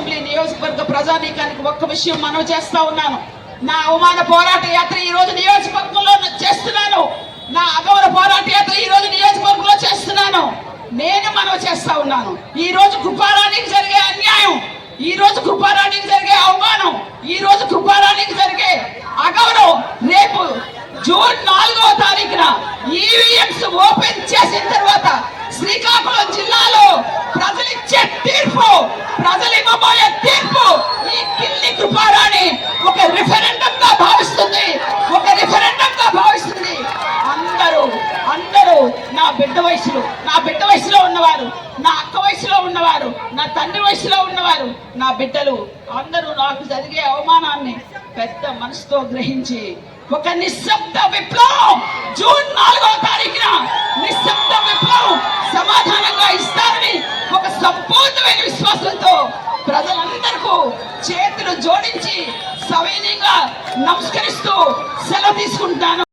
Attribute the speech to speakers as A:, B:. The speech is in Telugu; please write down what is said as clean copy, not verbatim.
A: అసెంబ్లీ నియోజకవర్గ ప్రజానీకానికి ఒక్క విషయం మనవి చేస్తా ఉన్నాను. నా అవమాన పోరాట యాత్ర ఈ రోజు నియోజకవర్గంలో చేస్తున్నాను. నా అగౌరవ పోరాట యాత్ర ఈ రోజు నియోజకవర్గంలో చేస్తున్నాను. నేను మనవి చేస్తా ఉన్నాను. ఈ రోజు కృపారాణికి జరిగే అన్యాయం, ఈ రోజు కృపారాణికి జరిగే అవమానం, ఈ రోజు కృపారాణికి జరిగే అగౌరవం రేపు జూన్ 4వ తారీఖున ఈవీఎంస్ ఓపెన్ చేసిన తర్వాత శ్రీకాకుళం జిల్లాలో ప్రజలిచ్చే తీర్పు, ప్రజలు ఇవ్వబోయే తీర్పు ఈ కిల్లి కృపారాణి ఒక రిఫరెండం గా భావిస్తుంది, ఒక రిఫరెండం గా భావిస్తుంది. అందరూ నా బిడ్డ వయసులో ఉన్నవారు, నా అక్క వయసులో ఉన్నవారు, నా తండ్రి వయసులో ఉన్నవారు, నా బిడ్డలు అందరూ నాకు జరిగే అవమానాన్ని పెద్ద మనసుతో గ్రహించి ఒక నిశ్శబ్ద విప్లవం జూన్ 4వ తారీఖున నిశ్శబ్ద విప్లవం సమాధానంగా ఇస్తారని ఒక సంపూర్ణమైన విశ్వాసంతో ప్రజలందరికీ చేతులు జోడించి సవినయంగా నమస్కరిస్తూ సెలవు తీసుకుంటాను.